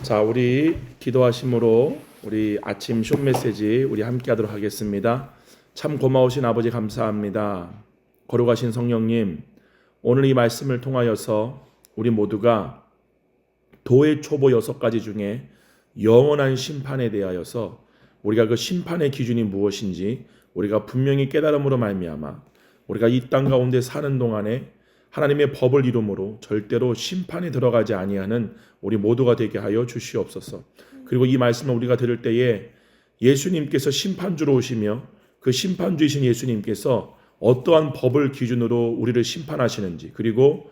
자, 우리 기도하심으로 우리 아침 숏 메시지 우리 함께 하도록 하겠습니다. 참 고마우신 아버지 감사합니다. 거룩하신 성령님, 오늘 이 말씀을 통하여서 우리 모두가 도의 초보 6가지 중에 영원한 심판에 대하여서 우리가 그 심판의 기준이 무엇인지 우리가 분명히 깨달음으로 말미암아 우리가 이 땅 가운데 사는 동안에 하나님의 법을 이루므로 절대로 심판에 들어가지 아니하는 우리 모두가 되게 하여 주시옵소서. 그리고 이 말씀을 우리가 들을 때에 예수님께서 심판주로 오시며 그 심판주이신 예수님께서 어떠한 법을 기준으로 우리를 심판하시는지, 그리고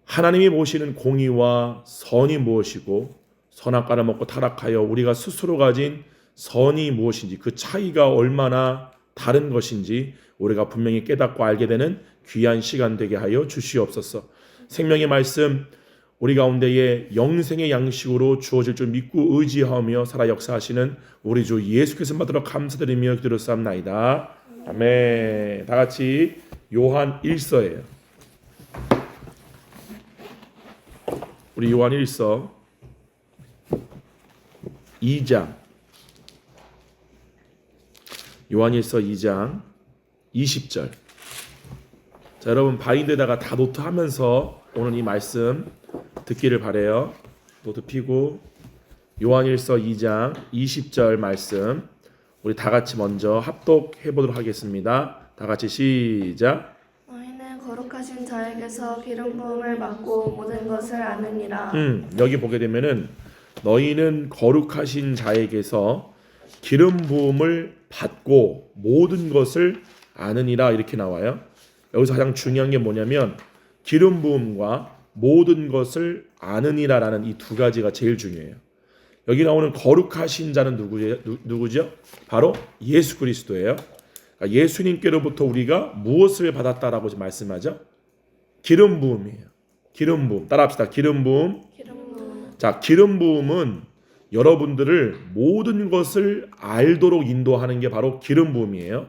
하나님이 보시는 공의와 선이 무엇이고 선악과를 먹고 타락하여 우리가 스스로 가진 선이 무엇인지, 그 차이가 얼마나 다른 것인지 우리가 분명히 깨닫고 알게 되는 귀한 시간 되게 하여 주시옵소서. 생명의 말씀 우리 가운데에 영생의 양식으로 주어질 줄 믿고 의지하며 살아 역사하시는 우리 주 예수께서 받들어 감사드리며 기도했사옵나이다. 아멘. 다 같이 요한 1서예요. 우리 요한 1서 2장, 요한 1서 2장 20절. 자, 여러분 바인드에다가 다 노트하면서 오늘 이 말씀 듣기를 바래요. 노트 피고 요한 1서 2장 20절 말씀 우리 다 같이 먼저 합독해 보도록 하겠습니다. 다 같이 시작. 너희는 거룩하신 자에게서 기름 부음을 받고 모든 것을 아느니라. 여기 보게 되면은 너희는 거룩하신 자에게서 기름 부음을 받고 모든 것을 아느니라 이렇게 나와요. 여기서 가장 중요한 게 뭐냐면 기름 부음과 모든 것을 아느니라라는 이 두 가지가 제일 중요해요. 여기 나오는 거룩하신 자는 누구죠? 바로 예수 그리스도예요. 그러니까 예수님께로부터 우리가 무엇을 받았다라고 말씀하죠? 기름 부음이에요. 기름 부음. 따라합시다. 기름 부음. 자, 기름 부음은 여러분들을 모든 것을 알도록 인도하는 게 바로 기름 부음이에요.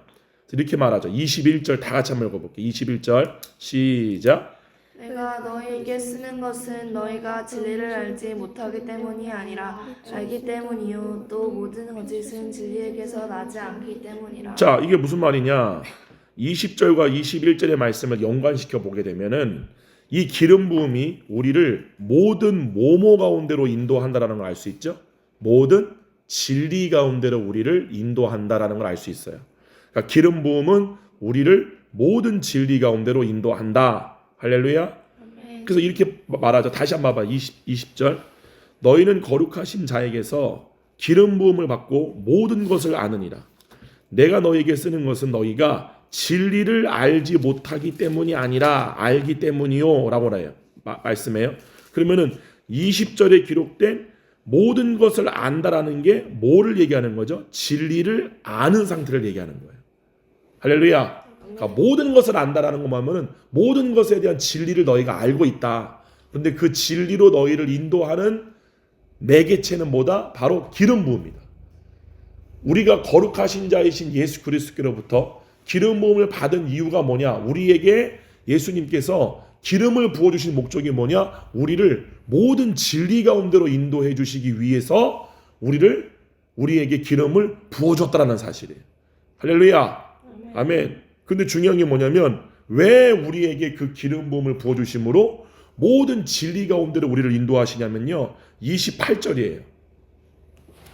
이렇게 말하죠. 21절 다 같이 한번 읽어볼게요. 21절 시작. 내가 너희에게 쓰는 것은 너희가 진리를 알지 못하기 때문이 아니라 알기 때문이요 또 모든 거짓은 진리에게서 나지 않기 때문이라. 자, 이게 무슨 말이냐? 20절과 21절의 말씀을 연관시켜 보게 되면은 이 기름 부음이 우리를 모든 모모 가운데로 인도한다라는 걸 알 수 있죠. 모든 진리 가운데로 우리를 인도한다라는 걸 알 수 있어요. 그러니까 기름 부음은 우리를 모든 진리 가운데로 인도한다. 할렐루야. 그래서 이렇게 말하죠. 다시 한번 봐봐. 20절. 너희는 거룩하신 자에게서 기름 부음을 받고 모든 것을 아느니라. 내가 너희에게 쓰는 것은 너희가 진리를 알지 못하기 때문이 아니라 알기 때문이요 라고 말씀해요. 그러면은 20절에 기록된 모든 것을 안다라는 게 뭐를 얘기하는 거죠? 진리를 아는 상태를 얘기하는 거예요. 할렐루야. 그러니까 모든 것을 안다라는 것만 하면은 모든 것에 대한 진리를 너희가 알고 있다. 그런데 그 진리로 너희를 인도하는 매개체는 뭐다? 바로 기름 부음이다. 우리가 거룩하신 자이신 예수 그리스도께로부터 기름 부음을 받은 이유가 뭐냐? 우리에게 예수님께서 기름을 부어주신 목적이 뭐냐? 우리를 모든 진리 가운데로 인도해 주시기 위해서 우리에게 기름을 부어줬다라는 사실이에요. 할렐루야. 아멘. 근데 중요한 게 뭐냐면 왜 우리에게 그 기름 부음을 부어주심으로 모든 진리 가운데로 우리를 인도하시냐면요. 28절이에요.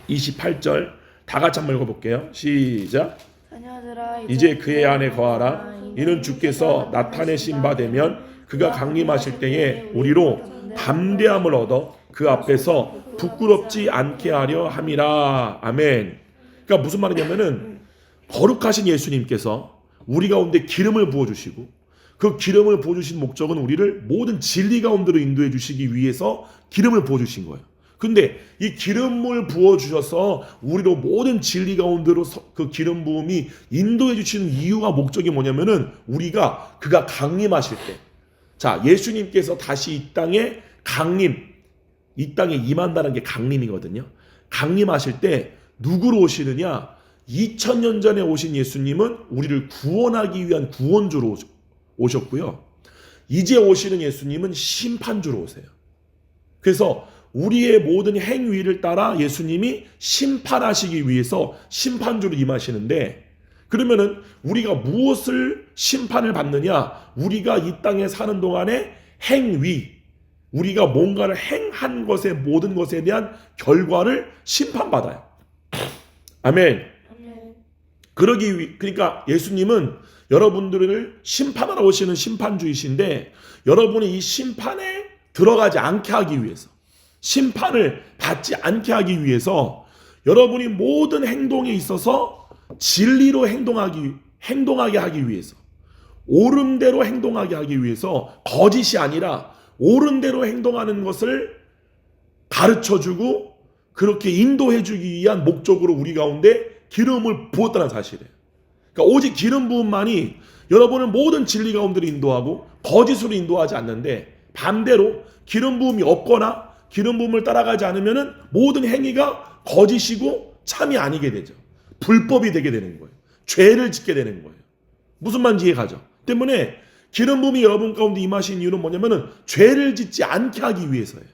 28절 다 같이 한번 읽어볼게요. 시작. 자녀들아 이제 그의 안에 거하라. 이는 주께서 나타내신 바 되면 그가 강림하실 때에 우리로 담대함을 얻어 그 앞에서 부끄럽지 않게 하려 함이라. 아멘. 그러니까 무슨 말이냐면은 거룩하신 예수님께서 우리 가운데 기름을 부어주시고 그 기름을 부어주신 목적은 우리를 모든 진리 가운데로 인도해 주시기 위해서 기름을 부어주신 거예요. 근데 이 기름을 부어주셔서 우리로 모든 진리 가운데로 그 기름 부음이 인도해 주시는 이유와 목적이 뭐냐면은 그가 강림하실 때, 자, 예수님께서 다시 이 땅에 이 땅에 임한다는 게 강림이거든요. 강림하실 때 누구로 오시느냐? 2000년 전에 오신 예수님은 우리를 구원하기 위한 구원주로 오셨고요. 이제 오시는 예수님은 심판주로 오세요. 그래서 우리의 모든 행위를 따라 예수님이 심판하시기 위해서 심판주로 임하시는데, 그러면은 우리가 무엇을 심판을 받느냐? 우리가 이 땅에 사는 동안의 행위, 우리가 뭔가를 행한 것의 모든 것에 대한 결과를 심판받아요. 아멘. 그러니까 예수님은 여러분들을 심판하러 오시는 심판주이신데, 여러분이 이 심판에 들어가지 않게 하기 위해서, 심판을 받지 않게 하기 위해서, 여러분이 모든 행동에 있어서 진리로 행동하게 하기 위해서, 옳은대로 행동하게 하기 위해서, 거짓이 아니라 옳은대로 행동하는 것을 가르쳐주고 그렇게 인도해주기 위한 목적으로 우리 가운데 기름을 부었다는 사실이에요. 그러니까 오직 기름 부음만이 여러분을 모든 진리 가운데로 인도하고 거짓으로 인도하지 않는데, 반대로 기름 부음이 없거나 기름 부음을 따라가지 않으면은 모든 행위가 거짓이고 참이 아니게 되죠. 불법이 되게 되는 거예요. 죄를 짓게 되는 거예요. 무슨 말인지 이해가죠? 때문에 기름 부음이 여러분 가운데 임하신 이유는 뭐냐면은 죄를 짓지 않게 하기 위해서예요.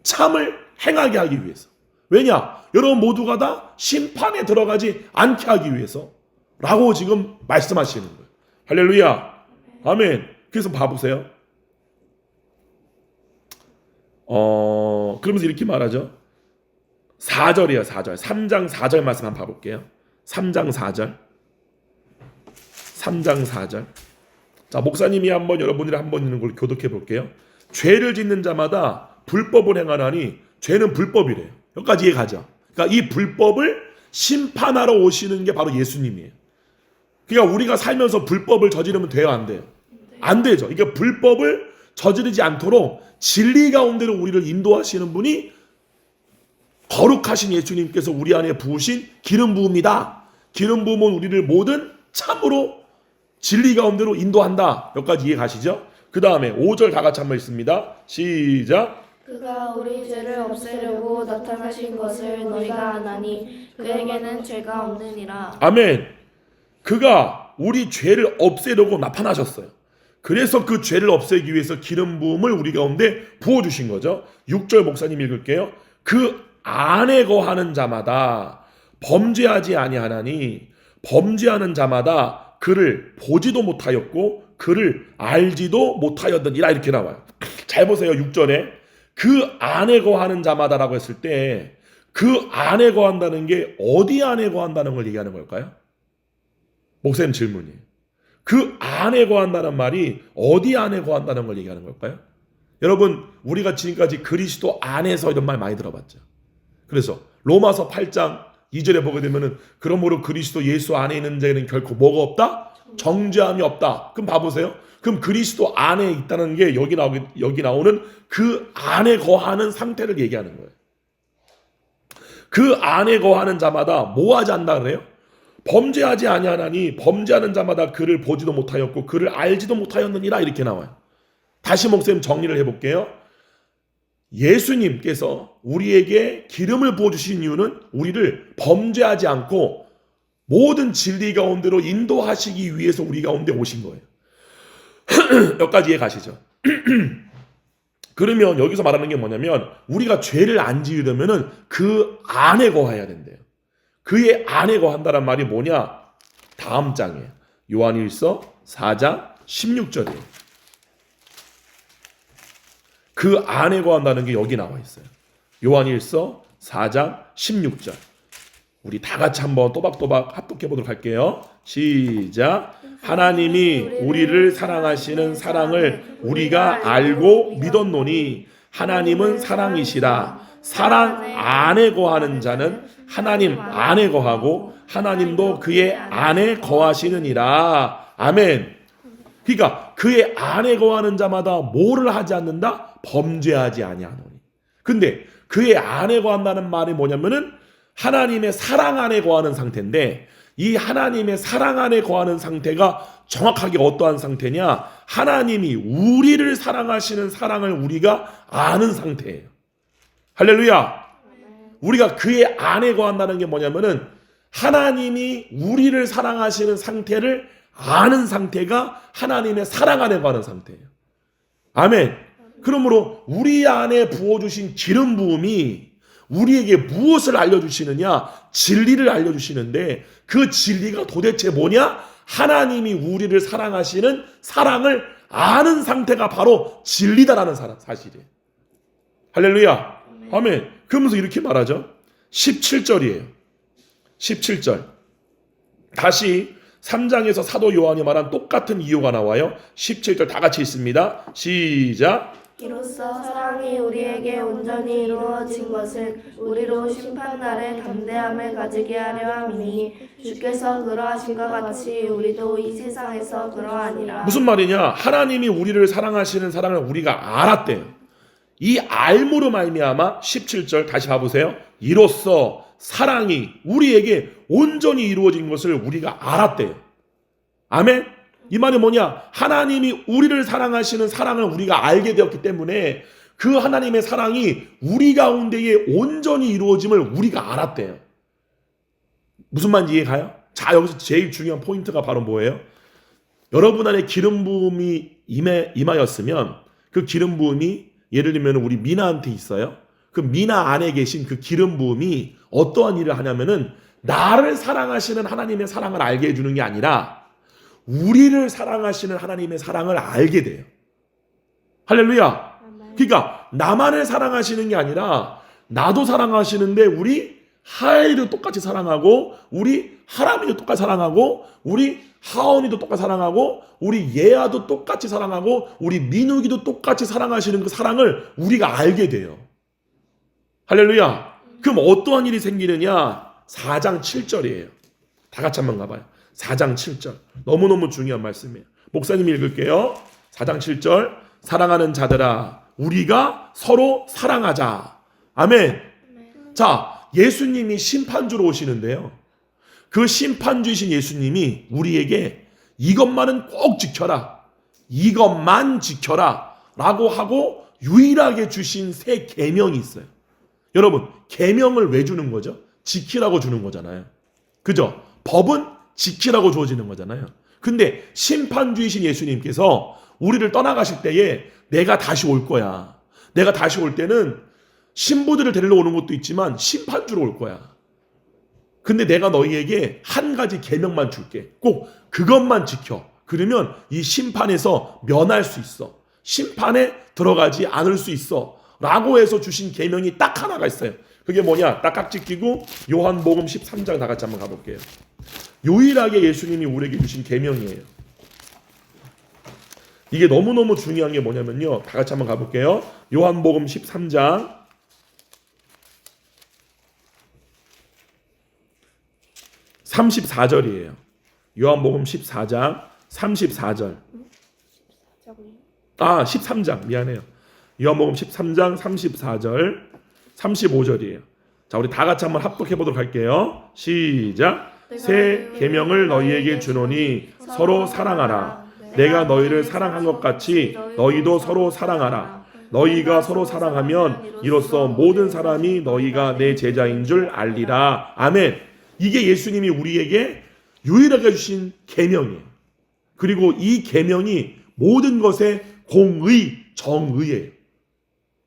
참을 행하게 하기 위해서. 왜냐? 여러분 모두가 다 심판에 들어가지 않게 하기 위해서 라고 지금 말씀하시는 거예요. 할렐루야. 아멘. 그래서 봐보세요. 그러면서 이렇게 말하죠. 4절이에요. 4절. 3장 4절 말씀 한번 봐볼게요. 3장 4절. 3장 4절. 자, 목사님이 한번 여러분들이 한번 있는 걸 교독해 볼게요. 죄를 짓는 자마다 불법을 행하나니 죄는 불법이래요. 여기까지 이해가죠? 그러니까 이 불법을 심판하러 오시는 게 바로 예수님이에요. 그러니까 우리가 살면서 불법을 저지르면 돼요, 안 돼요? 안 되죠. 그러니까 불법을 저지르지 않도록 진리 가운데로 우리를 인도하시는 분이 거룩하신 예수님께서 우리 안에 부으신 기름 부음이다. 기름 부음은 우리를 모든 참으로 진리 가운데로 인도한다. 여기까지 이해 가시죠? 그 다음에 5절 다 같이 한번 읽습니다. 시작. 그가 우리 죄를 없애려고 나타나신 것을 너희가 아나니 그에게는 죄가 없느니라. 아멘. 그가 우리 죄를 없애려고 나타나셨어요. 그래서 그 죄를 없애기 위해서 기름 부음을 우리 가운데 부어주신 거죠. 6절 목사님 읽을게요. 그 안에 거하는 자마다 범죄하지 아니하나니 범죄하는 자마다 그를 보지도 못하였고 그를 알지도 못하였느니라. 이렇게 나와요. 잘 보세요. 6절에 그 안에 거하는 자마다라고 했을 때 그 안에 거한다는 게 어디 안에 거한다는 걸 얘기하는 걸까요? 목사님 질문이에요. 그 안에 거한다는 말이 어디 안에 거한다는 걸 얘기하는 걸까요? 여러분, 우리가 지금까지 그리스도 안에서 이런 말 많이 들어봤죠. 그래서 로마서 8장 2절에 보게 되면은 그러므로 그리스도 예수 안에 있는 자에는 결코 뭐가 없다? 정죄함이 없다. 그럼 봐보세요. 그럼 그리스도 안에 있다는 게 여기 나오는 그 안에 거하는 상태를 얘기하는 거예요. 그 안에 거하는 자마다 뭐 하지 않는다 그래요? 범죄하지 아니하나니 범죄하는 자마다 그를 보지도 못하였고 그를 알지도 못하였느니라. 이렇게 나와요. 다시 목사님 정리를 해볼게요. 예수님께서 우리에게 기름을 부어주신 이유는 우리를 범죄하지 않고 모든 진리 가운데로 인도하시기 위해서 우리 가운데 오신 거예요. 여기까지 이해 가시죠? 그러면 여기서 말하는 게 뭐냐면 우리가 죄를 안 지으려면 그 안에 거해야 된대요. 그의 안에 거한다는 말이 뭐냐? 다음 장이에요. 요한일서 4장 16절이에요. 그 안에 거한다는 게 여기 나와 있어요. 요한일서 4장 16절. 우리 다 같이 한번 또박또박 합독해 보도록 할게요. 시작. 하나님이 우리를 사랑하시는 사랑을 우리가 알고 믿었노니 하나님은 사랑이시라. 사랑 안에 거하는 자는 하나님 안에 거하고 하나님도 그의 안에 거하시느니라. 아멘. 그러니까 그의 안에 거하는 자마다 뭐를 하지 않는다? 범죄하지 아니하노니. 근데 그의 안에 거한다는 말이 뭐냐면은 하나님의 사랑 안에 거하는 상태인데, 이 하나님의 사랑 안에 거하는 상태가 정확하게 어떠한 상태냐? 하나님이 우리를 사랑하시는 사랑을 우리가 아는 상태예요. 할렐루야. 우리가 그의 안에 거한다는 게 뭐냐면은 하나님이 우리를 사랑하시는 상태를 아는 상태가 하나님의 사랑 안에 거하는 상태예요. 아멘. 그러므로 우리 안에 부어주신 기름 부음이 우리에게 무엇을 알려주시느냐? 진리를 알려주시는데 그 진리가 도대체 뭐냐? 하나님이 우리를 사랑하시는 사랑을 아는 상태가 바로 진리다라는 사실이에요. 할렐루야. 아멘. 그러면서 이렇게 말하죠. 17절이에요. 17절. 다시 3장에서 사도 요한이 말한 똑같은 이유가 나와요. 17절 다 같이 있습니다. 시작. 이로써 사랑이 우리에게 온전히 이루어진 것은 우리로 심판날에 담대함을 가지게 하려 함이니 주께서 그러하신 것 같이 우리도 이 세상에서 그러하니라. 무슨 말이냐? 하나님이 우리를 사랑하시는 사랑을 우리가 알았대요. 이 알므로 말미암아 17절 다시 봐보세요. 이로써 사랑이 우리에게 온전히 이루어진 것을 우리가 알았대요. 아멘. 이 말이 뭐냐? 하나님이 우리를 사랑하시는 사랑을 우리가 알게 되었기 때문에 그 하나님의 사랑이 우리 가운데에 온전히 이루어짐을 우리가 알았대요. 무슨 말인지 이해가요? 자, 여기서 제일 중요한 포인트가 바로 뭐예요? 여러분 안에 기름 부음이 임하였으면 그 기름 부음이 예를 들면 우리 미나한테 있어요. 그 미나 안에 계신 그 기름 부음이 어떠한 일을 하냐면은 나를 사랑하시는 하나님의 사랑을 알게 해주는 게 아니라 우리를 사랑하시는 하나님의 사랑을 알게 돼요. 할렐루야. 그러니까 나만을 사랑하시는 게 아니라 나도 사랑하시는데 우리 하엘이도 똑같이 사랑하고 우리 하람이도 똑같이 사랑하고 우리 하온이도 똑같이 사랑하고 우리 예아도 똑같이 사랑하고 우리 민욱이도 똑같이 사랑하시는 그 사랑을 우리가 알게 돼요. 할렐루야. 그럼 어떠한 일이 생기느냐? 4장 7절이에요. 다 같이 한번 가봐요. 4장 7절. 너무너무 중요한 말씀이에요. 목사님이 읽을게요. 4장 7절. 사랑하는 자들아 우리가 서로 사랑하자. 아멘. 자, 예수님이 심판주로 오시는데요. 그 심판주이신 예수님이 우리에게 이것만은 꼭 지켜라. 이것만 지켜라. 라고 하고 유일하게 주신 새 계명이 있어요. 여러분, 계명을 왜 주는 거죠? 지키라고 주는 거잖아요. 그죠? 법은 지키라고 주어지는 거잖아요. 근데 심판주이신 예수님께서 우리를 떠나가실 때에 내가 다시 올 거야. 내가 다시 올 때는 신부들을 데리러 오는 것도 있지만 심판주로 올 거야. 근데 내가 너희에게 한 가지 계명만 줄게. 꼭 그것만 지켜. 그러면 이 심판에서 면할 수 있어. 심판에 들어가지 않을 수 있어. 라고 해서 주신 계명이 딱 하나가 있어요. 그게 뭐냐? 딱 깍지 끼고 요한복음 13장 다 같이 한번 가볼게요. 유일하게 예수님이 우리에게 주신 계명이에요. 이게 너무너무 중요한 게 뭐냐면요. 다 같이 한번 가볼게요. 요한복음 13장 34절이에요. 요한복음 14장 34절. 13장 미안해요. 요한복음 13장 34절 35절이에요. 자, 우리 다 같이 한번 합독해 보도록 할게요. 시작. 새 계명을 너희에게 주노니 서로 사랑하라. 내가 너희를 사랑한 것 같이 너희도 서로 사랑하라. 너희가 서로 사랑하면 이로써 모든 사람이 너희가 내 제자인 줄 알리라. 아멘. 이게 예수님이 우리에게 유일하게 주신 계명이에요. 그리고 이 계명이 모든 것의 공의, 정의예요.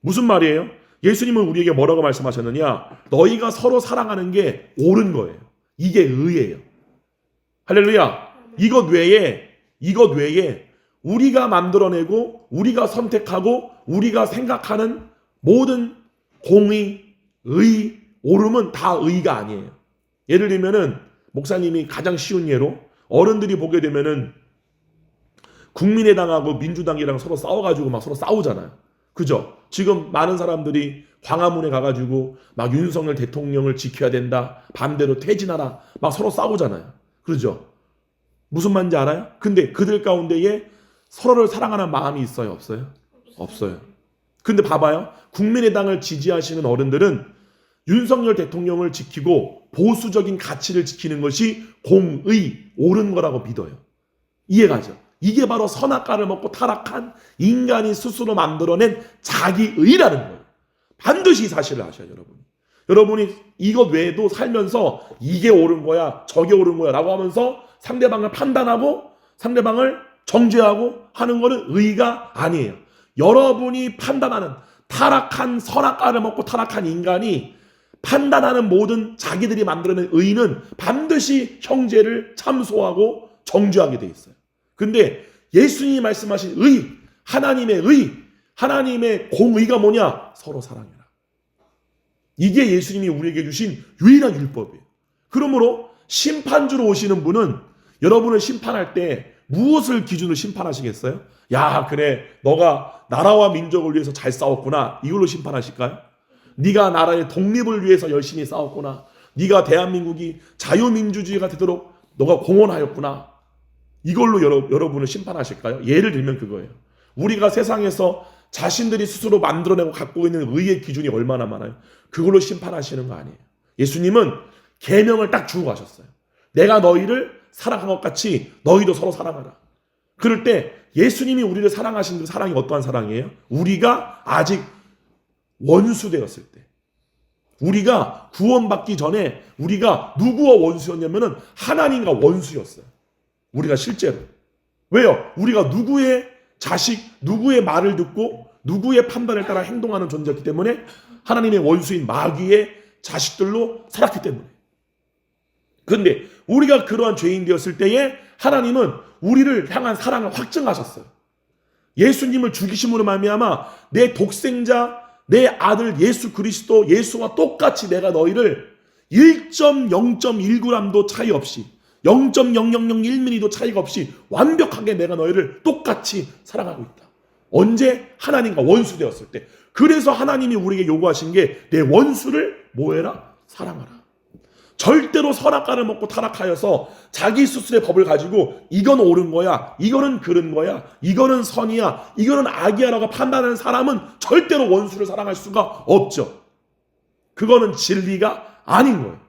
무슨 말이에요? 예수님은 우리에게 뭐라고 말씀하셨느냐? 너희가 서로 사랑하는 게 옳은 거예요. 이게 의예요. 할렐루야. 이것 외에 우리가 만들어내고 우리가 선택하고 우리가 생각하는 모든 공의, 의, 옳음은 다 의가 아니에요. 예를 들면은 목사님이 가장 쉬운 예로 어른들이 보게 되면은 국민의당하고 민주당이랑 서로 싸워가지고 막 서로 싸우잖아요. 그죠? 지금 많은 사람들이 광화문에 가가지고 막 윤석열 대통령을 지켜야 된다. 반대로 퇴진하라. 막 서로 싸우잖아요. 그렇죠? 무슨 말인지 알아요? 근데 그들 가운데에 서로를 사랑하는 마음이 있어요? 없어요? 없어요. 근데 봐봐요. 국민의당을 지지하시는 어른들은 윤석열 대통령을 지키고 보수적인 가치를 지키는 것이 공의, 옳은 거라고 믿어요. 이해가죠? 이게 바로 선악과를 먹고 타락한 인간이 스스로 만들어낸 자기의라는 거예요. 반드시 이 사실을 아셔야 여러분. 여러분이 이것 외에도 살면서 이게 옳은 거야, 저게 옳은 거야 라고 하면서 상대방을 판단하고 상대방을 정죄하고 하는 거는 의가 아니에요. 여러분이 판단하는 타락한 선악과를 먹고 타락한 인간이 판단하는 모든 자기들이 만들어낸 의는 반드시 형제를 참소하고 정죄하게 돼 있어요. 근데 예수님이 말씀하신 의, 하나님의 공의가 뭐냐? 서로 사랑해라. 이게 예수님이 우리에게 주신 유일한 율법이에요. 그러므로 심판주로 오시는 분은 여러분을 심판할 때 무엇을 기준으로 심판하시겠어요? 야, 그래, 너가 나라와 민족을 위해서 잘 싸웠구나, 이걸로 심판하실까요? 네가 나라의 독립을 위해서 열심히 싸웠구나, 네가 대한민국이 자유민주주의가 되도록 너가 공헌하였구나, 이걸로 여러분을 심판하실까요? 예를 들면 그거예요. 우리가 세상에서 자신들이 스스로 만들어내고 갖고 있는 의의 기준이 얼마나 많아요. 그걸로 심판하시는 거 아니에요. 예수님은 계명을 딱 주고 가셨어요. 내가 너희를 사랑한 것 같이 너희도 서로 사랑하라. 그럴 때 예수님이 우리를 사랑하신 그 사랑이 어떠한 사랑이에요? 우리가 아직 원수 되었을 때, 우리가 구원받기 전에 우리가 누구와 원수였냐면은 하나님과 원수였어요. 우리가 실제로. 왜요? 우리가 누구의 자식, 누구의 말을 듣고 누구의 판단에 따라 행동하는 존재였기 때문에 하나님의 원수인 마귀의 자식들로 살았기 때문에. 그런데 우리가 그러한 죄인 되었을 때에 하나님은 우리를 향한 사랑을 확증하셨어요. 예수님을 죽이심으로 말미암아 내 독생자, 내 아들 예수 그리스도, 예수와 똑같이 내가 너희를 1.0.1g도 차이 없이 0.0001mm도 차이가 없이 완벽하게 내가 너희를 똑같이 사랑하고 있다. 언제? 하나님과 원수 되었을 때. 그래서 하나님이 우리에게 요구하신 게 내 원수를 뭐해라? 사랑하라. 절대로 선악과를 먹고 타락하여서 자기 스스로의 법을 가지고 이건 옳은 거야, 이거는 그른 거야, 이거는 선이야, 이거는 악이야 라고 판단하는 사람은 절대로 원수를 사랑할 수가 없죠. 그거는 진리가 아닌 거예요.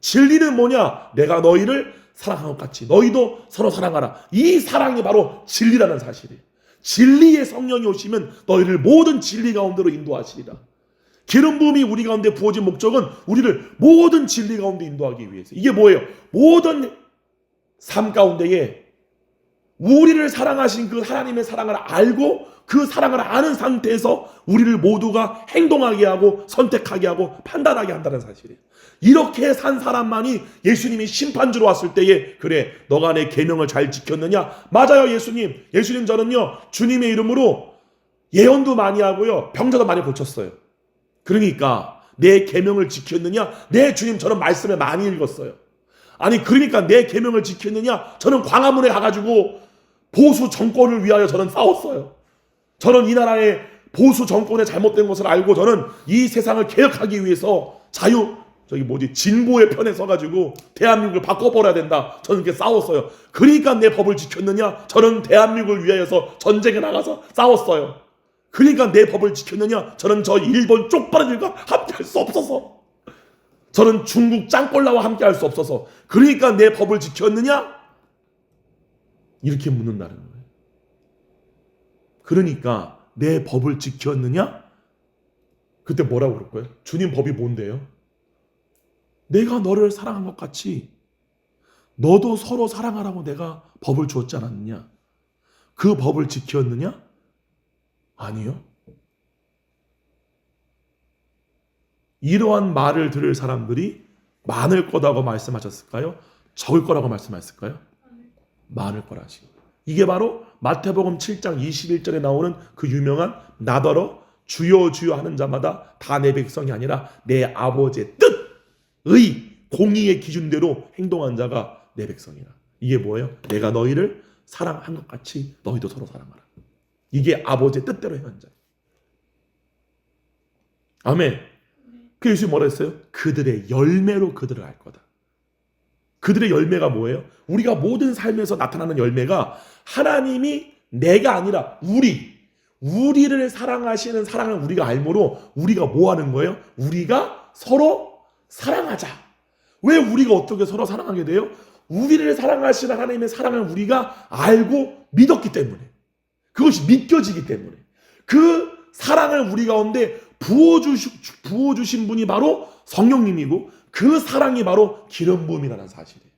진리는 뭐냐? 내가 너희를 사랑한 것 같이 너희도 서로 사랑하라. 이 사랑이 바로 진리라는 사실이에요. 진리의 성령이 오시면 너희를 모든 진리 가운데로 인도하시리라. 기름 부음이 우리 가운데 부어진 목적은 우리를 모든 진리 가운데 인도하기 위해서. 이게 뭐예요? 모든 삶 가운데에 우리를 사랑하신 그 하나님의 사랑을 알고 그 사랑을 아는 상태에서 우리를 모두가 행동하게 하고 선택하게 하고 판단하게 한다는 사실이에요. 이렇게 산 사람만이 예수님이 심판주로 왔을 때에 그래, 너가 내 계명을 잘 지켰느냐? 맞아요, 예수님. 예수님, 저는요 주님의 이름으로 예언도 많이 하고요 병자도 많이 고쳤어요. 그러니까 내 계명을 지켰느냐? 네, 주님, 저는 말씀을 많이 읽었어요. 아니, 그러니까 내 계명을 지켰느냐? 저는 광화문에 가가지고 보수 정권을 위하여 저는 싸웠어요. 저는 이 나라의 보수 정권의 잘못된 것을 알고 저는 이 세상을 개혁하기 위해서 진보의 편에 서가지고 대한민국을 바꿔버려야 된다. 저는 그렇게 싸웠어요. 그러니까 내 법을 지켰느냐? 저는 대한민국을 위하여서 전쟁에 나가서 싸웠어요. 그러니까 내 법을 지켰느냐? 저는 저 일본 쪽바라들과 함께 할 수 없어서, 저는 중국 짱꼴라와 함께 할 수 없어서, 그러니까 내 법을 지켰느냐? 이렇게 묻는다는 거예요. 그러니까 내 법을 지켰느냐? 그때 뭐라고 그럴 거예요? 주님 법이 뭔데요? 내가 너를 사랑한 것 같이 너도 서로 사랑하라고 내가 법을 주었지 않았느냐? 그 법을 지켰느냐? 아니요. 이러한 말을 들을 사람들이 많을 거라고 말씀하셨을까요? 적을 거라고 말씀하셨을까요? 많을 거라 하시고. 이게 바로 마태복음 7장 21절에 나오는 그 유명한 나더러 주여 주여 하는 자마다 다 내 백성이 아니라 내 아버지의 뜻의 공의의 기준대로 행동한 자가 내 백성이라. 이게 뭐예요? 내가 너희를 사랑한 것 같이 너희도 서로 사랑하라. 이게 아버지의 뜻대로 행한 자. 아멘. 그 예수님이 뭐라 했어요? 그들의 열매로 그들을 알 거다. 그들의 열매가 뭐예요? 우리가 모든 삶에서 나타나는 열매가 하나님이 내가 아니라 우리를 사랑하시는 사랑을 우리가 알므로 우리가 뭐 하는 거예요? 우리가 서로 사랑하자. 왜 우리가 어떻게 서로 사랑하게 돼요? 우리를 사랑하시는 하나님의 사랑을 우리가 알고 믿었기 때문에, 그것이 믿겨지기 때문에, 그 사랑을 우리 가운데 부어주신 분이 바로 성령님이고 그 사랑이 바로 기름 부음이라는 사실이에요.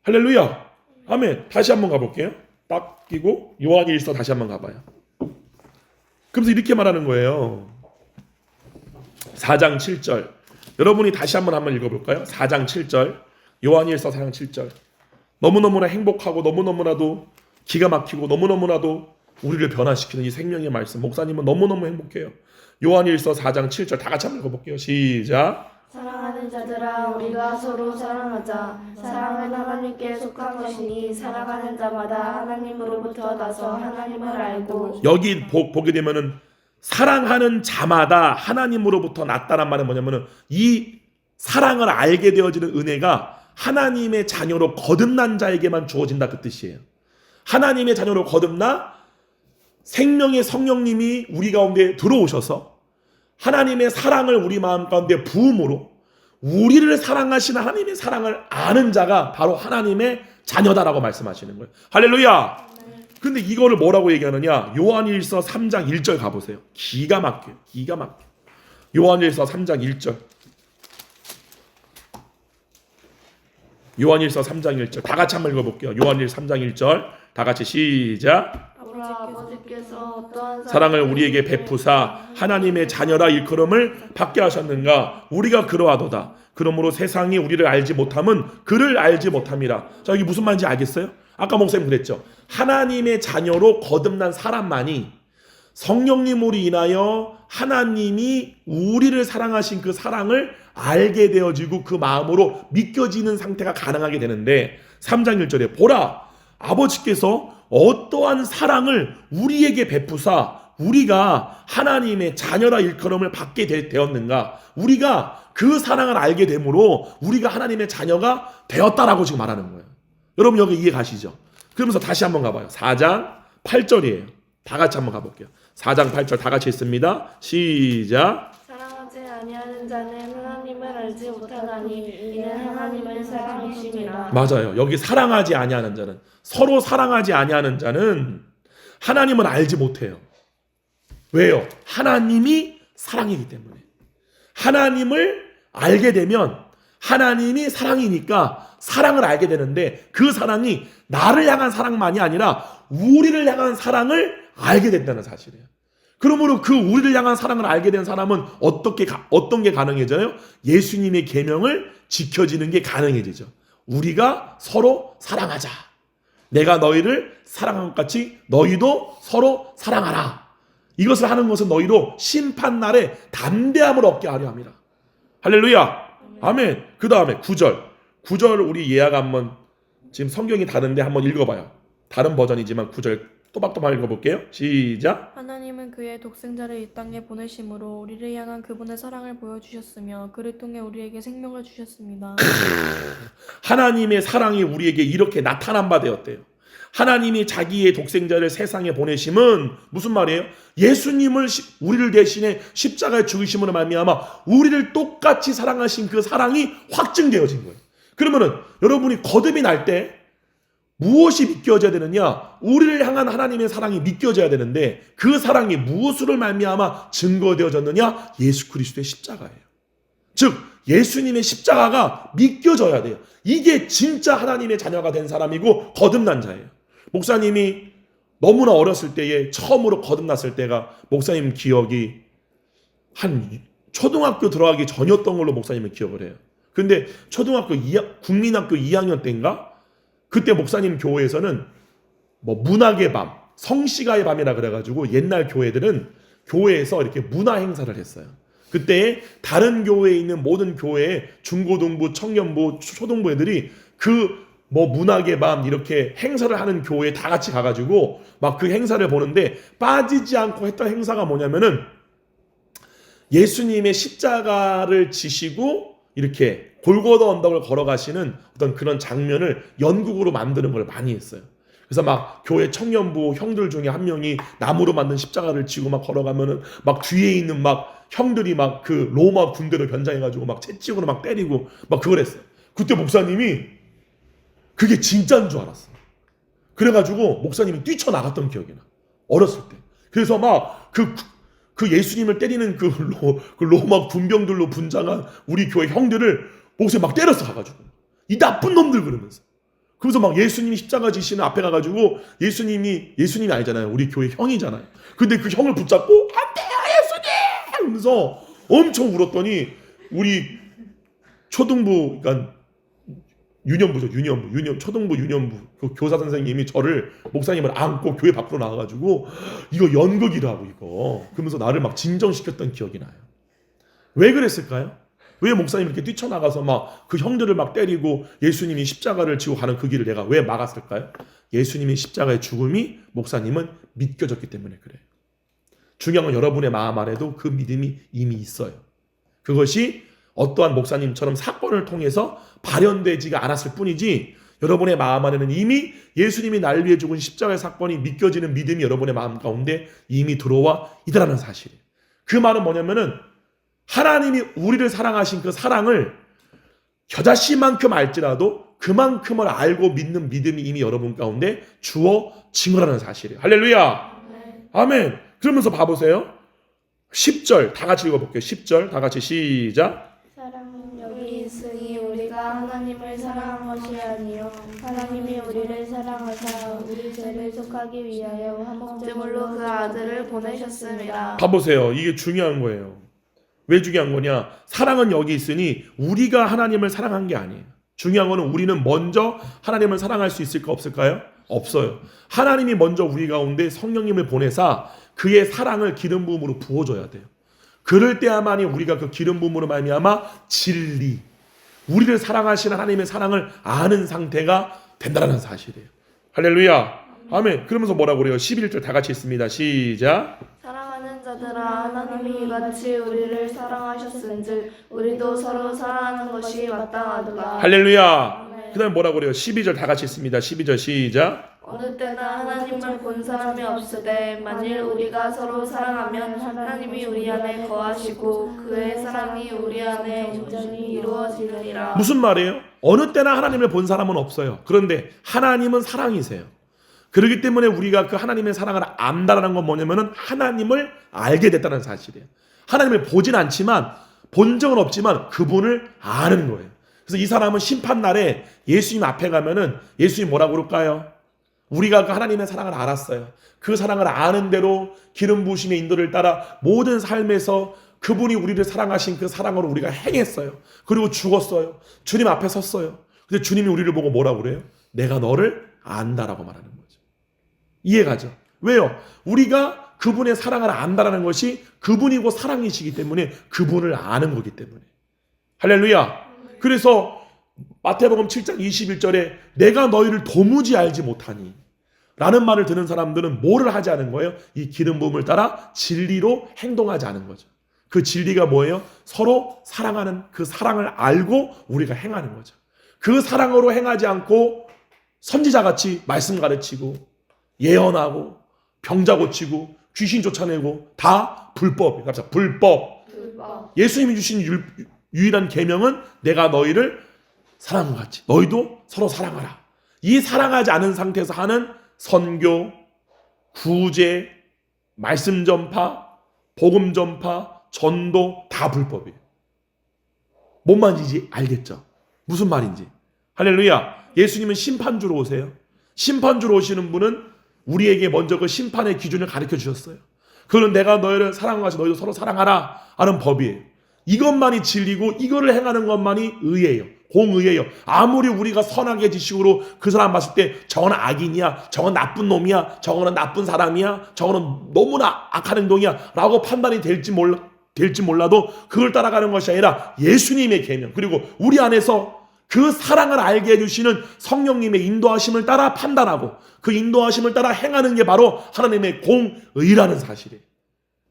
할렐루야. 아멘. 다시 한번 가볼게요. 딱 끼고 요한일서 다시 한번 가봐요. 그래서 이렇게 말하는 거예요. 4장 7절. 여러분이 다시 한번 읽어볼까요? 4장 7절. 요한일서 4장 7절. 너무너무나 행복하고 너무너무나도 기가 막히고 너무너무나도 우리를 변화시키는 이 생명의 말씀. 목사님은 너무너무 행복해요. 요한일서 4장 7절 다 같이 한번 읽어볼게요. 시작. 사랑하는 자들아 우리가 서로 사랑하자. 사랑은 하나님께 속한 것이니 사랑하는 자마다 하나님으로부터 나서 하나님을 알고. 여기 보게 되면은 사랑하는 자마다 하나님으로부터 났다는 말은 뭐냐면은 이 사랑을 알게 되어지는 은혜가 하나님의 자녀로 거듭난 자에게만 주어진다 그 뜻이에요. 하나님의 자녀로 거듭나 생명의 성령님이 우리 가운데 들어오셔서 하나님의 사랑을 우리 마음 가운데 부음으로 우리를 사랑하시는 하나님의 사랑을 아는 자가 바로 하나님의 자녀다라고 말씀하시는 거예요. 할렐루야. 근데 이거를 뭐라고 얘기하느냐? 요한일서 3장 1절 가보세요. 기가 막혀요. 기가 막혀요. 요한일서 3장 1절. 요한일서 3장 1절 다 같이 한번 읽어볼게요. 요한일서 3장 1절 다 같이 시작. 아버지께서 어떠한 사랑을 우리에게 베푸사 하나님의 자녀라 일컬음을 받게 하셨는가? 우리가 그러하도다. 그러므로 세상이 우리를 알지 못함은 그를 알지 못함이라. 자, 여기 무슨 말인지 알겠어요? 아까 목사님 그랬죠. 하나님의 자녀로 거듭난 사람만이 성령님으로 인하여 하나님이 우리를 사랑하신 그 사랑을 알게 되어지고 그 마음으로 믿겨지는 상태가 가능하게 되는데 3장 1절에 보라 아버지께서 어떠한 사랑을 우리에게 베푸사 우리가 하나님의 자녀라 일컬음을 받게 되었는가. 우리가 그 사랑을 알게 되므로 우리가 하나님의 자녀가 되었다라고 지금 말하는 거예요. 여러분 여기 이해 가시죠? 그러면서 다시 한번 가봐요. 4장 8절이에요. 다 같이 한번 가볼게요. 4장 8절 다 같이 읽습니다. 시작. 사랑하지 아니하는 자는 하나님을 알지 못하나니 이는 하나님의 사랑이심이라. 맞아요. 여기 사랑하지 아니하는 자는 서로 사랑하지 아니하는 자는 하나님을 알지 못해요. 왜요? 하나님이 사랑이기 때문에. 하나님을 알게 되면 하나님이 사랑이니까 사랑을 알게 되는데 그 사랑이 나를 향한 사랑만이 아니라 우리를 향한 사랑을 알게 된다는 사실이에요. 그러므로 그 우리를 향한 사랑을 알게 된 사람은 어떤 게 가능해져요? 예수님의 계명을 지켜지는 게 가능해지죠. 우리가 서로 사랑하자. 내가 너희를 사랑한 것 같이 너희도 서로 사랑하라. 이것을 하는 것은 너희로 심판날에 담대함을 얻게 하려 함이라. 할렐루야. 아멘. 그 다음에 9절. 9절 우리 예약 한번 지금 성경이 다른데 한번 읽어봐요. 다른 버전이지만 9절 또박또박 읽어볼게요. 시작. 하나님은 그의 독생자를 이 땅에 보내심으로 우리를 향한 그분의 사랑을 보여주셨으며 그를 통해 우리에게 생명을 주셨습니다. 하나님의 사랑이 우리에게 이렇게 나타난 바 되었대요. 하나님이 자기의 독생자를 세상에 보내심은 무슨 말이에요? 예수님을 우리를 대신에 십자가에 죽으심으로 말미암아 우리를 똑같이 사랑하신 그 사랑이 확증되어진 거예요. 그러면은 여러분이 거듭이 날 때 무엇이 믿겨져야 되느냐? 우리를 향한 하나님의 사랑이 믿겨져야 되는데 그 사랑이 무엇으로 말미암아 증거되어졌느냐? 예수 그리스도의 십자가예요. 즉 예수님의 십자가가 믿겨져야 돼요. 이게 진짜 하나님의 자녀가 된 사람이고 거듭난 자예요. 목사님이 너무나 어렸을 때에 처음으로 거듭났을 때가 목사님 기억이 한 초등학교 들어가기 전이었던 걸로 목사님은 기억을 해요. 근데 초등학교 국민학교 2학년 때인가? 그때 목사님 교회에서는 뭐 문학의 밤, 성시가의 밤이라 그래가지고 옛날 교회들은 교회에서 이렇게 문화 행사를 했어요. 그때 다른 교회에 있는 모든 교회의 중고등부, 청년부, 초등부 애들이 그 뭐 문학의 밤 이렇게 행사를 하는 교회에 다 같이 가가지고 막 그 행사를 보는데 빠지지 않고 했던 행사가 뭐냐면은 예수님의 십자가를 지시고 이렇게 골고다 언덕을 걸어가시는 어떤 그런 장면을 연극으로 만드는 걸 많이 했어요. 그래서 막 교회 청년부 형들 중에 한 명이 나무로 만든 십자가를 지고 막 걸어가면은 막 뒤에 있는 막 형들이 막 그 로마 군대로 변장해가지고 막 채찍으로 막 때리고 막 그걸 했어요. 그때 목사님이 그게 진짜인 줄 알았어. 그래가지고 목사님이 뛰쳐나갔던 기억이 나. 어렸을 때. 그래서 막 그 예수님을 때리는 그 로마 군병들로 분장한 우리 교회 형들을 목사님 막 때렸어 가가지고. 이 나쁜 놈들 그러면서. 그래서 막 예수님이 십자가 지시는 앞에 가가지고 예수님이 아니잖아요. 우리 교회 형이잖아요. 근데 그 형을 붙잡고 하면서 엄청 울었더니 우리 초등부, 그러니까 초등부 유년부 그 교사 선생님이 목사님을 안고 교회 밖으로 나와가지고 이거 연극이라고 이거 그러면서 나를 막 진정시켰던 기억이 나요. 왜 그랬을까요? 왜 목사님 이렇게 뛰쳐나가서 막 그 형들을 막 때리고 예수님이 십자가를 지고 가는 그 길을 내가 왜 막았을까요? 예수님이 십자가의 죽음이 목사님은 믿겨졌기 때문에 그래요. 중요한 건 여러분의 마음 안에도 그 믿음이 이미 있어요. 그것이 어떠한 목사님처럼 사건을 통해서 발현되지가 않았을 뿐이지 여러분의 마음 안에는 이미 예수님이 날 위해 죽은 십자가의 사건이 믿겨지는 믿음이 여러분의 마음 가운데 이미 들어와 있다는 사실이에요. 그 말은 뭐냐면은 하나님이 우리를 사랑하신 그 사랑을 겨자씨만큼 알지라도 그만큼을 알고 믿는 믿음이 이미 여러분 가운데 주어진 거라는 사실이에요. 할렐루야. 아멘. 그러면서 봐보세요. 10절 다 같이 읽어볼게요. 10절 다 같이 시작. 사랑은 여기 있으니 우리가 하나님을 사랑한 것이 아니요 하나님이 우리를 사랑하사 우리 죄를 속하기 위하여 한 목제물로 그 아들을 보내셨습니다. 봐보세요. 이게 중요한 거예요. 왜 중요한 거냐? 사랑은 여기 있으니 우리가 하나님을 사랑한 게 아니에요. 중요한 거는 우리는 먼저 하나님을 사랑할 수 있을까 없을까요? 없어요. 하나님이 먼저 우리 가운데 성령님을 보내사 그의 사랑을 기름 부음으로 부어줘야 돼요. 그럴 때야만이 우리가 그 기름 부음으로 말미암아 진리, 우리를 사랑하시는 하나님의 사랑을 아는 상태가 된다는 사실이에요. 할렐루야. 아멘. 그러면서 뭐라고 그래요? 11절 다 같이 있습니다. 시작. 사랑하는 자들아 하나님이 이같이 우리를 사랑하셨은즉 우리도 서로 사랑하는 것이 마땅하도다. 할렐루야. 그 다음에 뭐라고 그래요? 12절 다 같이 있습니다. 12절 시작. 어느 때나 하나님을 본 사람이 없으되 만일 우리가 서로 사랑하면 하나님이 우리 안에 거하시고 그의 사랑이 우리 안에 온전히 이루어지느니라. 무슨 말이에요? 어느 때나 하나님을 본 사람은 없어요. 그런데 하나님은 사랑이세요. 그렇기 때문에 우리가 그 하나님의 사랑을 안다라는 건 뭐냐면은 하나님을 알게 됐다는 사실이에요. 하나님을 보진 않지만 본 적은 없지만 그분을 아는 거예요. 그래서 이 사람은 심판날에 예수님 앞에 가면은 예수님 뭐라고 그럴까요? 우리가 그 하나님의 사랑을 알았어요. 그 사랑을 아는 대로 기름 부으심의 인도를 따라 모든 삶에서 그분이 우리를 사랑하신 그 사랑으로 우리가 행했어요. 그리고 죽었어요. 주님 앞에 섰어요. 근데 주님이 우리를 보고 뭐라고 그래요? 내가 너를 안다라고 말하는 거죠. 이해가죠? 왜요? 우리가 그분의 사랑을 안다라는 것이 그분이고 사랑이시기 때문에 그분을 아는 거기 때문에. 할렐루야. 그래서 마태복음 7장 21절에 내가 너희를 도무지 알지 못하니 라는 말을 듣는 사람들은 뭐를 하지 않은 거예요? 이 기름 부음을 따라 진리로 행동하지 않은 거죠. 그 진리가 뭐예요? 서로 사랑하는 그 사랑을 알고 우리가 행하는 거죠. 그 사랑으로 행하지 않고 선지자같이 말씀 가르치고 예언하고 병자 고치고 귀신 쫓아내고 다 불법이에요. 갑자기 불법. 예수님이 주신 유일한 계명은 내가 너희를 사랑한 것 같이 너희도 서로 사랑하라. 이 사랑하지 않은 상태에서 하는 선교, 구제, 말씀 전파, 복음 전파, 전도 다 불법이에요. 뭔 말인지 알겠죠? 무슨 말인지. 할렐루야. 예수님은 심판주로 오세요. 심판주로 오시는 분은 우리에게 먼저 그 심판의 기준을 가르쳐 주셨어요. 그건 내가 너희를 사랑한 것이 너희도 서로 사랑하라 하는 법이에요. 이것만이 진리고 이거를 행하는 것만이 의예요. 공의예요. 아무리 우리가 선하게 지식으로 그 사람 봤을 때 저건 악인이야, 저건 나쁜 놈이야, 저거는 나쁜 사람이야, 저거는 너무나 악한 행동이야 라고 판단이 될지 몰라도 그걸 따라가는 것이 아니라 예수님의 계명 그리고 우리 안에서 그 사랑을 알게 해주시는 성령님의 인도하심을 따라 판단하고 그 인도하심을 따라 행하는 게 바로 하나님의 공의라는 사실이에요.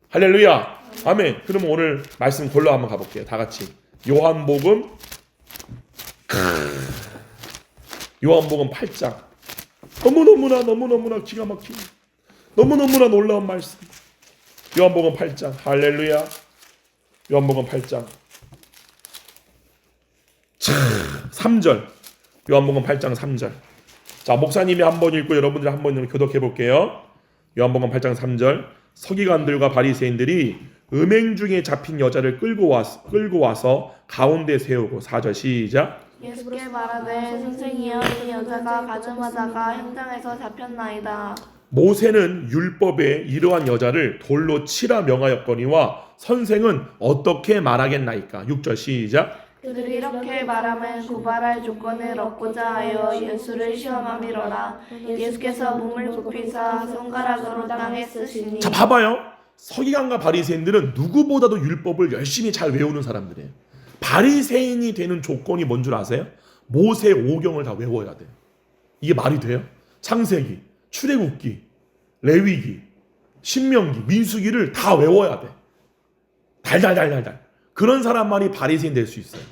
할렐루야. 아멘. 그럼 오늘 말씀 골라 한번 가볼게요. 다 같이. 요한복음 8장. 너무너무나 기가 막히고 너무너무나 놀라운 말씀. 요한복음 8장. 할렐루야. 요한복음 8장. 3절. 요한복음 8장 3절. 자, 목사님이 한번 읽고 여러분들이 한번 교독해 볼게요. 요한복음 8장 3절. 서기관들과 바리새인들이 음행 중에 잡힌 여자를 끌고 와서 가운데 세우고 4절 시작. 예수께 말하되 선생이여 이 여자가 가늠하다가 현장에서 잡혔나이다. 모세는 율법에 이러한 여자를 돌로 치라 명하였거니와 선생은 어떻게 말하겠나이까. 6절 시작. 그들이 이렇게 말하면 고발할 조건을 얻고자 하여 예수를 시험함이로라. 예수께서 몸을 굽히사 손가락으로 땅에 쓰시니. 자, 봐봐요. 서기관과 바리새인들은 누구보다도 율법을 열심히 잘 외우는 사람들이에요. 바리새인이 되는 조건이 뭔 줄 아세요? 모세 오경을 다 외워야 돼요. 이게 말이 돼요? 창세기, 출애굽기, 레위기, 신명기, 민수기를 다 외워야 돼. 달달달달달. 그런 사람만이 바리새인 될 수 있어요.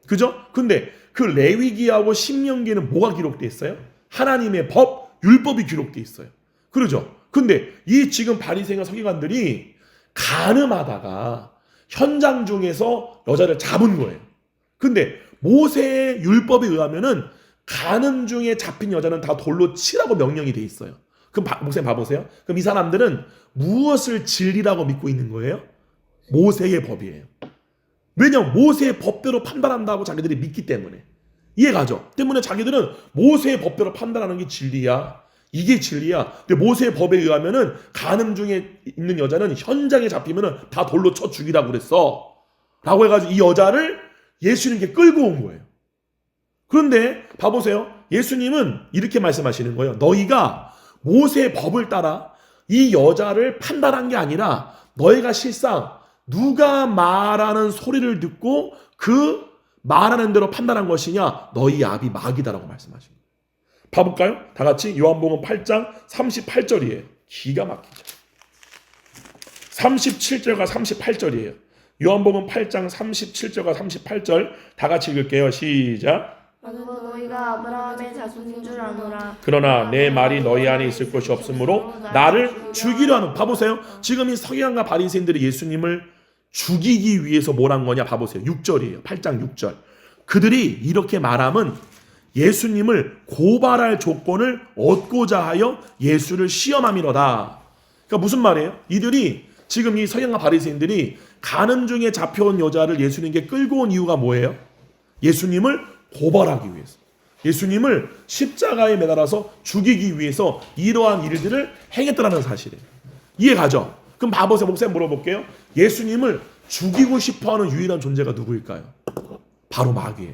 그죠? 근데 그 레위기하고 신명기는 뭐가 기록돼 있어요? 하나님의 법, 율법이 기록돼 있어요. 그러죠? 근데 이 지금 바리새인과 서기관들이 간음하다가 현장 중에서 여자를 잡은 거예요. 근데 모세의 율법에 의하면은 간음 중에 잡힌 여자는 다 돌로 치라고 명령이 돼 있어요. 그럼 목사님 봐보세요. 그럼 이 사람들은 무엇을 진리라고 믿고 있는 거예요? 모세의 법이에요. 왜냐하면 모세의 법대로 판단한다고 자기들이 믿기 때문에. 이해가죠? 때문에 자기들은 모세의 법대로 판단하는 게 진리야. 이게 진리야. 근데 모세의 법에 의하면은 간음 중에 있는 여자는 현장에 잡히면은 다 돌로 쳐 죽이라고 그랬어. 라고 해가지고 이 여자를 예수님께 끌고 온 거예요. 그런데 봐보세요. 예수님은 이렇게 말씀하시는 거예요. 너희가 모세의 법을 따라 이 여자를 판단한 게 아니라 너희가 실상 누가 말하는 소리를 듣고 그 말하는 대로 판단한 것이냐? 너희 아비 마귀다라고 말씀하신 거예요. 봐볼까요? 다 같이 요한복음 8장 38절이에요. 기가 막히죠. 37절과 38절이에요. 요한복음 8장 37절과 38절 다 같이 읽을게요. 시작. 만으로 너희가 아브라함의 자손인 줄 아노라. 그러나 내 말이 너희 안에 있을 것이 없으므로 나를 죽이려 하는. 봐보세요. 지금 이 서기관과 바리새인들이 예수님을 죽이기 위해서 뭘 한 거냐 봐보세요. 6절이에요. 8장 6절. 그들이 이렇게 말함은 예수님을 고발할 조건을 얻고자 하여 예수를 시험함이로다. 그러니까 무슨 말이에요? 이들이 지금 이 서기관과 바리새인들이 간음 중에 잡혀온 여자를 예수님께 끌고 온 이유가 뭐예요? 예수님을 고발하기 위해서. 예수님을 십자가에 매달아서 죽이기 위해서 이러한 일들을 행했다는 사실이에요. 이해가죠? 그럼 봐보세요. 목사님 물어볼게요. 예수님을 죽이고 싶어하는 유일한 존재가 누구일까요? 바로 마귀예요.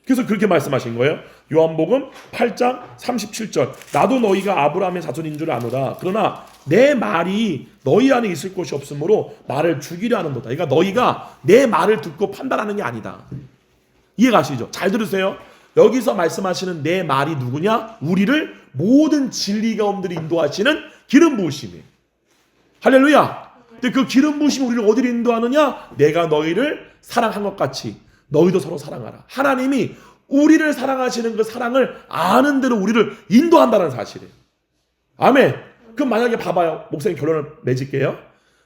그래서 그렇게 말씀하신 거예요. 요한복음 8장 37절. 나도 너희가 아브라함의 자손인 줄 아노라. 그러나 내 말이 너희 안에 있을 것이 없으므로 나를 죽이려 하는도다. 그러니까 너희가 내 말을 듣고 판단하는 게 아니다. 이해가시죠? 잘 들으세요. 여기서 말씀하시는 내 말이 누구냐? 우리를 모든 진리 가운데로 인도하시는 기름 부으심이에요. 할렐루야. 근데 그 기름 부으심이 우리를 어디로 인도하느냐? 내가 너희를 사랑한 것 같이 너희도 서로 사랑하라. 하나님이 우리를 사랑하시는 그 사랑을 아는 대로 우리를 인도한다는 사실이에요. 아멘. 그럼 만약에 봐봐요. 목사님 결론을 맺을게요.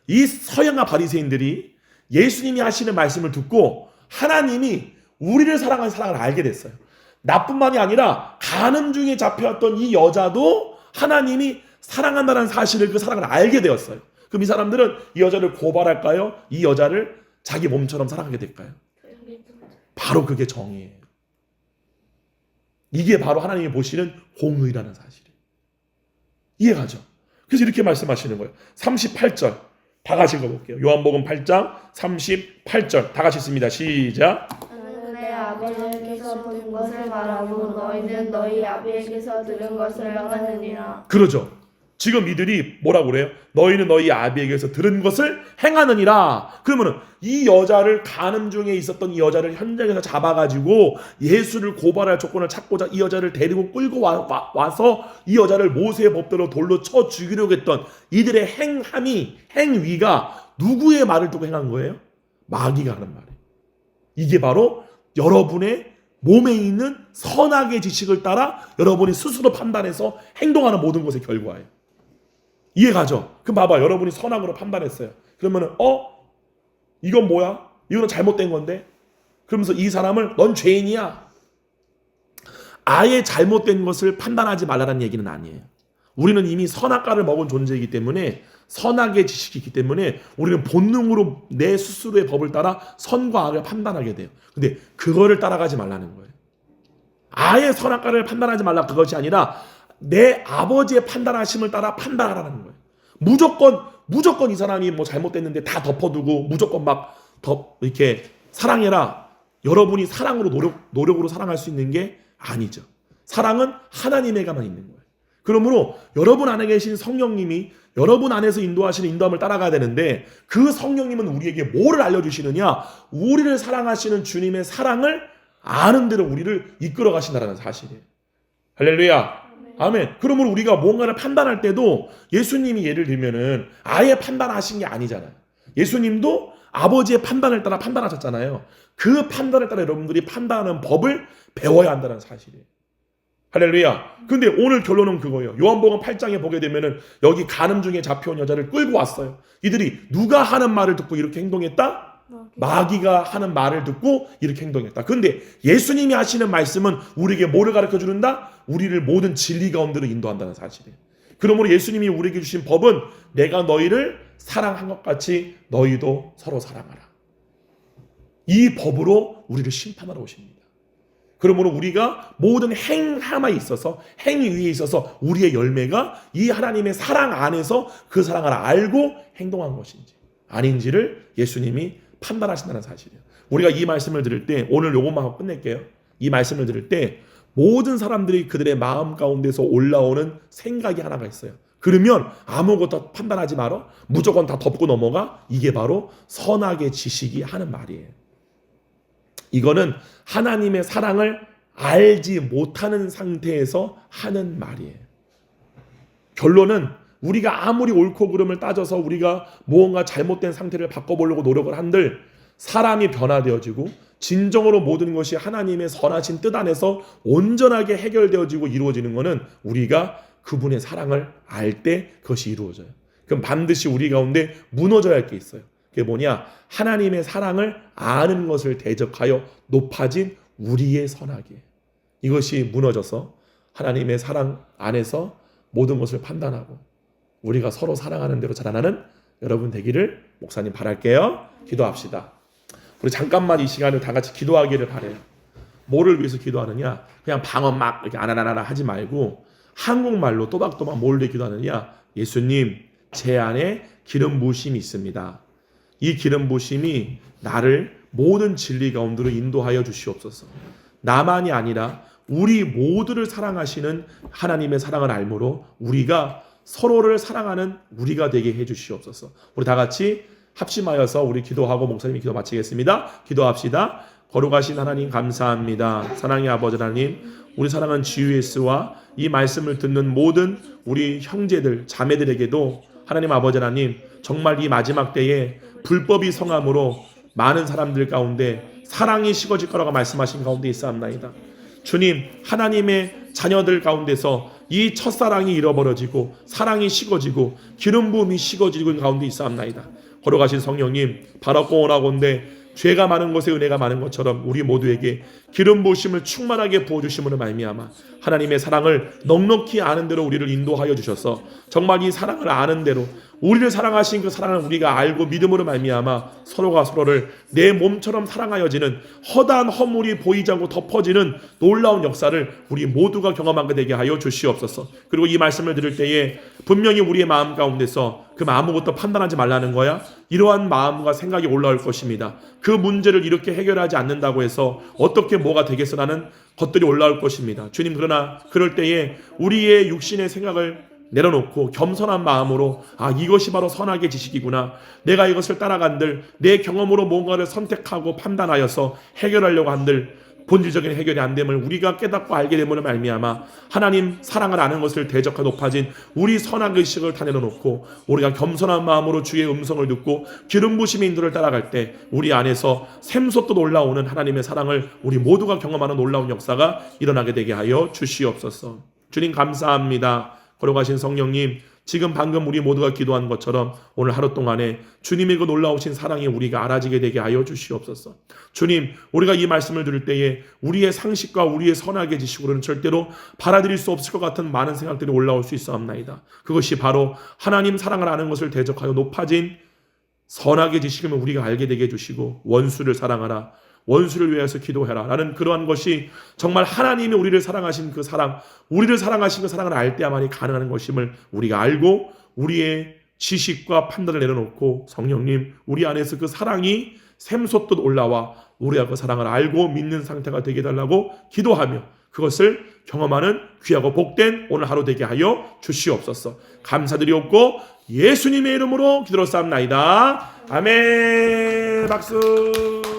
이 서양과 바리새인들이 예수님이 하시는 말씀을 듣고 하나님이 우리를 사랑하는 사랑을 알게 됐어요. 나뿐만이 아니라 간음 중에 잡혀왔던 이 여자도 하나님이 사랑한다는 사실을 그 사랑을 알게 되었어요. 그럼 이 사람들은 이 여자를 고발할까요? 이 여자를 자기 몸처럼 사랑하게 될까요? 바로 그게 정의예요. 이게 바로 하나님이 보시는 공의라는 사실이에요. 이해가죠? 그래서 이렇게 말씀하시는 거예요. 38절 다 같이 읽어볼게요. 요한복음 8장 38절 다 같이 읽습니다. 시작. 나는 내 아버지께서 본 것을 말하고 너희는 너희 아비에게서 들은 것을 행하느니라. 그러죠. 지금 이들이 뭐라고 그래요? 너희는 너희 아비에게서 들은 것을 행하느니라. 그러면은 이 여자를 간음 중에 있었던 이 여자를 현장에서 잡아가지고 예수를 고발할 조건을 찾고자 이 여자를 데리고 끌고 와서 이 여자를 모세의 법대로 돌로 쳐 죽이려고 했던 이들의 행위가 누구의 말을 듣고 행한 거예요? 마귀가 하는 말이에요. 이게 바로 여러분의 몸에 있는 선악의 지식을 따라 여러분이 스스로 판단해서 행동하는 모든 것의 결과예요. 이해가죠? 그럼 봐봐. 여러분이 선악으로 판단했어요. 그러면은 이건 뭐야? 이거는 잘못된 건데? 그러면서 이 사람을 넌 죄인이야. 아예 잘못된 것을 판단하지 말라는 얘기는 아니에요. 우리는 이미 선악과를 먹은 존재이기 때문에 선악의 지식이 있기 때문에 우리는 본능으로 내 스스로의 법을 따라 선과 악을 판단하게 돼요. 근데 그거를 따라가지 말라는 거예요. 아예 선악과를 판단하지 말라 그것이 아니라 내 아버지의 판단하심을 따라 판단하라는 거예요. 무조건 이 사람이 뭐 잘못됐는데 다 덮어두고 무조건 이렇게 사랑해라. 여러분이 사랑으로 노력으로 사랑할 수 있는 게 아니죠. 사랑은 하나님에게만 있는 거예요. 그러므로 여러분 안에 계신 성령님이 여러분 안에서 인도하시는 인도함을 따라가야 되는데, 그 성령님은 우리에게 뭐를 알려주시느냐? 우리를 사랑하시는 주님의 사랑을 아는 대로 우리를 이끌어 가신다는 사실이에요. 할렐루야. 아멘. 그러므로 우리가 뭔가를 판단할 때도 예수님이 예를 들면은 아예 판단하신 게 아니잖아요. 예수님도 아버지의 판단을 따라 판단하셨잖아요. 그 판단을 따라 여러분들이 판단하는 법을 배워야 한다는 사실이에요. 할렐루야. 근데 오늘 결론은 그거예요. 요한복음 8장에 보게 되면은 여기 간음 중에 잡혀온 여자를 끌고 왔어요. 이들이 누가 하는 말을 듣고 이렇게 행동했다? 마귀가 하는 말을 듣고 이렇게 행동했다. 근데 예수님이 하시는 말씀은 우리에게 뭐를 가르쳐 주는다? 우리를 모든 진리 가운데로 인도한다는 사실이에요. 그러므로 예수님이 우리에게 주신 법은 내가 너희를 사랑한 것 같이 너희도 서로 사랑하라. 이 법으로 우리를 심판하러 오십니다. 그러므로 우리가 모든 행함에 있어서, 행위 위에 있어서 우리의 열매가 이 하나님의 사랑 안에서 그 사랑을 알고 행동한 것인지 아닌지를 예수님이 판단하신다는 사실이에요. 우리가 이 말씀을 들을 때, 오늘 요것만 하고 끝낼게요. 이 말씀을 들을 때 모든 사람들이 그들의 마음 가운데서 올라오는 생각이 하나가 있어요. 그러면 아무것도 판단하지 말어. 무조건 다 덮고 넘어가. 이게 바로 선악의 지식이 하는 말이에요. 이거는 하나님의 사랑을 알지 못하는 상태에서 하는 말이에요. 결론은 우리가 아무리 옳고 그름을 따져서 우리가 무언가 잘못된 상태를 바꿔보려고 노력을 한들 사람이 변화되어지고 진정으로 모든 것이 하나님의 선하신 뜻 안에서 온전하게 해결되어지고 이루어지는 것은 우리가 그분의 사랑을 알 때 그것이 이루어져요. 그럼 반드시 우리 가운데 무너져야 할 게 있어요. 그게 뭐냐? 하나님의 사랑을 아는 것을 대적하여 높아진 우리의 선악이에요. 이것이 무너져서 하나님의 사랑 안에서 모든 것을 판단하고 우리가 서로 사랑하는 대로 자라나는 여러분 되기를 목사님 바랄게요. 기도합시다. 우리 잠깐만 이 시간을 다 같이 기도하기를 바래요. 뭐를 위해서 기도하느냐? 그냥 방언 막 이렇게 아나나나 하지 말고 한국말로 또박또박 뭘 위해 기도하느냐? 예수님, 제 안에 기름 부으심이 있습니다. 이 기름 부으심이 나를 모든 진리 가운데로 인도하여 주시옵소서. 나만이 아니라 우리 모두를 사랑하시는 하나님의 사랑을 알므로 우리가 서로를 사랑하는 우리가 되게 해주시옵소서. 우리 다 같이 합심하여서 우리 기도하고 목사님이 기도 마치겠습니다. 기도합시다. 거룩하신 하나님 감사합니다. 사랑의 아버지 하나님, 우리 사랑하는 주 예수와 이 말씀을 듣는 모든 우리 형제들 자매들에게도 하나님 아버지 하나님, 정말 이 마지막 때에 불법이 성함으로 많은 사람들 가운데 사랑이 식어질 거라고 말씀하신 가운데 있사옵나이다. 주님, 하나님의 자녀들 가운데서 이 첫사랑이 잃어버려지고 사랑이 식어지고 기름 부음이 식어지고 있는 가운데 있사옵나이다. 걸어가신 성령님, 바라고 원하건대 죄가 많은 곳에 은혜가 많은 것처럼 우리 모두에게 기름 부으심을 충만하게 부어주심으로 말미암아 하나님의 사랑을 넉넉히 아는 대로 우리를 인도하여 주셔서 정말 이 사랑을 아는 대로 우리를 사랑하신 그 사랑을 우리가 알고 믿음으로 말미암아 서로가 서로를 내 몸처럼 사랑하여지는 허다한 허물이 보이지 않고 덮어지는 놀라운 역사를 우리 모두가 경험하게 되게 하여 주시옵소서. 그리고 이 말씀을 들을 때에 분명히 우리의 마음 가운데서 그 아무것도 판단하지 말라는 거야. 이러한 마음과 생각이 올라올 것입니다. 그 문제를 이렇게 해결하지 않는다고 해서 어떻게 뭐가 되겠어라는 것들이 올라올 것입니다. 주님, 그러나 그럴 때에 우리의 육신의 생각을 내려놓고 겸손한 마음으로 이것이 바로 선악의 지식이구나. 내가 이것을 따라간들 내 경험으로 뭔가를 선택하고 판단하여서 해결하려고 한들 본질적인 해결이 안 됨을 우리가 깨닫고 알게 됨으로 말미암아 하나님 사랑을 아는 것을 대적하 높아진 우리 선악의식을 다 내려놓고 우리가 겸손한 마음으로 주의 음성을 듣고 기름 부으심의 인도를 따라갈 때 우리 안에서 샘솟듯 올라오는 하나님의 사랑을 우리 모두가 경험하는 놀라운 역사가 일어나게 되게 하여 주시옵소서. 주님 감사합니다. 걸어가신 성령님, 지금 방금 우리 모두가 기도한 것처럼 오늘 하루 동안에 주님의 그 놀라우신 사랑이 우리가 알아지게 되게 하여 주시옵소서. 주님, 우리가 이 말씀을 들을 때에 우리의 상식과 우리의 선악의 지식으로는 절대로 받아들일 수 없을 것 같은 많은 생각들이 올라올 수 있사옵나이다. 그것이 바로 하나님 사랑을 아는 것을 대적하여 높아진 선악의 지식임을 우리가 알게 되게 해주시고 원수를 사랑하라, 원수를 위해서 기도해라 라는 그러한 것이 정말 하나님이 우리를 사랑하신 그 사랑, 우리를 사랑하신 그 사랑을 알 때야만이 가능한 것임을 우리가 알고 우리의 지식과 판단을 내려놓고 성령님 우리 안에서 그 사랑이 샘솟듯 올라와 우리가 그 사랑을 알고 믿는 상태가 되게 해달라고 기도하며 그것을 경험하는 귀하고 복된 오늘 하루 되게 하여 주시옵소서. 감사드리옵고 예수님의 이름으로 기도로 싸움나이다. 아멘. 박수.